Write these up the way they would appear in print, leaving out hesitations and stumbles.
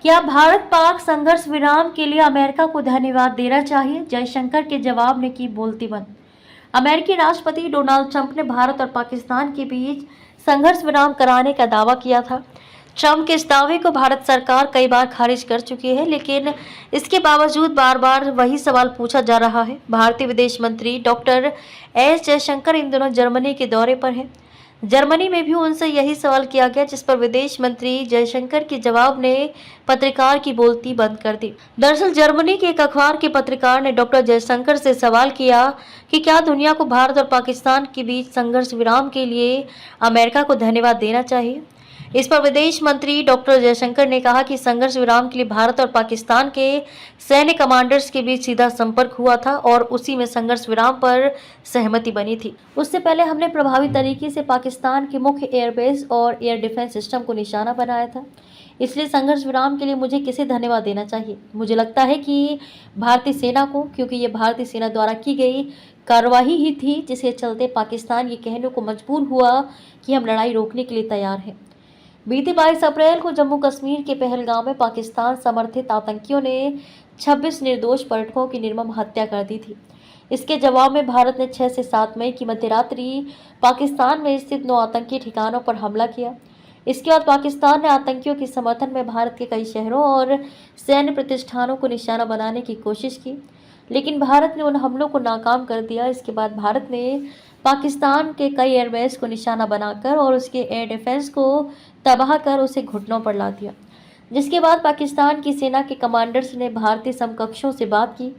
क्या भारत पाक संघर्ष विराम के लिए अमेरिका को धन्यवाद देना चाहिए? जयशंकर के जवाब ने की बोलती बंद। अमेरिकी राष्ट्रपति डोनाल्ड ट्रंप ने भारत और पाकिस्तान के बीच संघर्ष विराम कराने का दावा किया था। ट्रंप के इस दावे को भारत सरकार कई बार खारिज कर चुकी है, लेकिन इसके बावजूद बार बार वही सवाल पूछा जा रहा है। भारतीय विदेश मंत्री डॉक्टर एस जयशंकर इन दिनों जर्मनी के दौरे पर हैं। जर्मनी में भी उनसे यही सवाल किया गया, जिस पर विदेश मंत्री जयशंकर के जवाब ने पत्रकार की बोलती बंद कर दी। दरअसल जर्मनी के एक अखबार के पत्रकार ने डॉक्टर जयशंकर से सवाल किया कि क्या दुनिया को भारत और पाकिस्तान के बीच संघर्ष विराम के लिए अमेरिका को धन्यवाद देना चाहिए। इस पर विदेश मंत्री डॉक्टर जयशंकर ने कहा कि संघर्ष विराम के लिए भारत और पाकिस्तान के सैन्य कमांडर्स के बीच सीधा संपर्क हुआ था और उसी में संघर्ष विराम पर सहमति बनी थी। उससे पहले हमने प्रभावी तरीके से पाकिस्तान के मुख्य एयरबेस और एयर डिफेंस सिस्टम को निशाना बनाया था। इसलिए संघर्ष विराम के लिए मुझे किसे धन्यवाद देना चाहिए? मुझे लगता है कि भारतीय सेना को, क्योंकि ये भारतीय सेना द्वारा की गई कार्रवाई ही थी जिसके चलते पाकिस्तान ये कहने को मजबूर हुआ कि हम लड़ाई रोकने के लिए तैयार हैं। बीते 22 अप्रैल को जम्मू कश्मीर के पहलगाम में पाकिस्तान समर्थित आतंकियों ने 26 निर्दोष पर्यटकों की निर्मम हत्या कर दी थी। इसके जवाब में भारत ने 6 से 7 मई की मध्यरात्रि पाकिस्तान में स्थित 9 आतंकी ठिकानों पर हमला किया। इसके बाद पाकिस्तान ने आतंकियों के समर्थन में भारत के कई शहरों और सैन्य प्रतिष्ठानों को निशाना बनाने की कोशिश की, लेकिन भारत ने उन हमलों को नाकाम कर दिया। इसके बाद भारत ने पाकिस्तान के कई एयरबेस को निशाना बनाकर और उसके एयर डिफेंस को तबाह कर उसे घुटनों पर ला दिया, जिसके बाद पाकिस्तान की सेना के कमांडर्स ने भारतीय समकक्षों से बात की,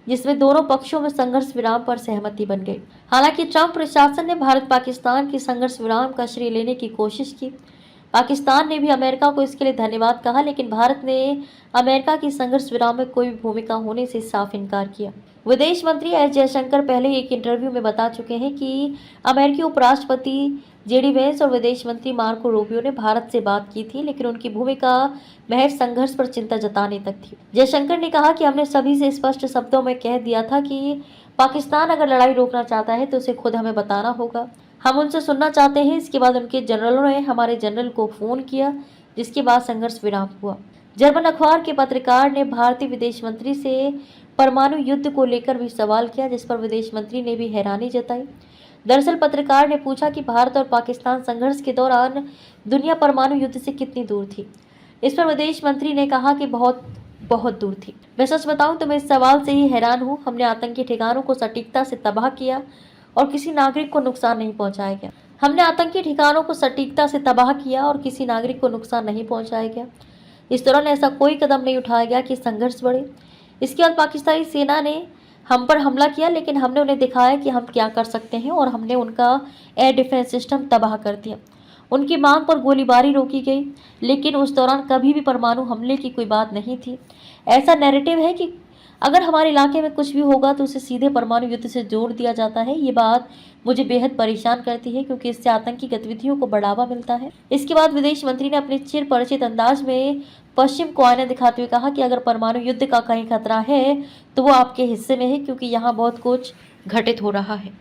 जिसमें दोनों पक्षों में संघर्ष विराम पर सहमति बन गई। हालांकि ट्रंप प्रशासन ने भारत पाकिस्तान की संघर्ष विराम का श्रेय लेने की कोशिश की। पाकिस्तान ने भी अमेरिका को इसके लिए धन्यवाद कहा, लेकिन भारत ने अमेरिका की संघर्ष विराम में कोई भी भूमिका होने से साफ इनकार किया। विदेश मंत्री एस जयशंकर पहले एक इंटरव्यू में बता चुके हैं कि अमेरिकी उपराष्ट्रपति जेडी वेंस और विदेश मंत्री मार्को रूबियो ने भारत से बात की थी, लेकिन उनकी भूमिका महज संघर्ष पर चिंता जताने तक थी। जयशंकर ने कहा कि हमने सभी से स्पष्ट शब्दों में कह दिया था कि पाकिस्तान अगर लड़ाई रोकना चाहता है तो उसे खुद हमें बताना होगा, हम उनसे सुनना चाहते हैं। इसके बाद उनके जनरलों ने हमारे जनरल को फोन किया, जिसके बाद संघर्ष विराम हुआ। जर्मन अखबार के पत्रकार ने भारतीय विदेश मंत्री से परमाणु युद्ध को लेकर भी सवाल किया, जिस पर विदेश मंत्री ने भी हैरानी जताई। दरअसल पत्रकार ने पूछा कि भारत और पाकिस्तान संघर्ष के दौरान दुनिया परमाणु युद्ध से कितनी दूर थी। इस पर विदेश मंत्री ने कहा कि बहुत बहुत दूर थी। मैं सच बताऊं तो मैं इस सवाल से ही हैरान हूं। हमने आतंकी ठिकानों को सटीकता से तबाह किया और किसी नागरिक को नुकसान नहीं पहुंचाया गया। हमने आतंकी ठिकानों को सटीकता से तबाह किया और किसी नागरिक को नुकसान नहीं पहुंचाया गया। इस दौरान ऐसा कोई कदम नहीं उठाया गया कि संघर्ष बढ़े। इसके बाद पाकिस्तानी सेना ने हम पर हमला किया, लेकिन हमने उन्हें दिखाया कि हम क्या कर सकते हैं और हमने उनका एयर डिफेंस सिस्टम तबाह कर दिया। उनकी मांग पर गोलीबारी रोकी गई, लेकिन उस दौरान कभी भी परमाणु हमले की कोई बात नहीं थी। ऐसा नैरेटिव है कि अगर हमारे इलाके में कुछ भी होगा तो उसे सीधे परमाणु युद्ध से जोड़ दिया जाता है। ये बात मुझे बेहद परेशान करती है, क्योंकि इससे आतंकी गतिविधियों को बढ़ावा मिलता है। इसके बाद विदेश मंत्री ने अपने चिर परिचित अंदाज में पश्चिम को आईना दिखाते हुए कहा कि अगर परमाणु युद्ध का कहीं खतरा है तो वो आपके हिस्से में है, क्योंकि यहाँ बहुत कुछ घटित हो रहा है।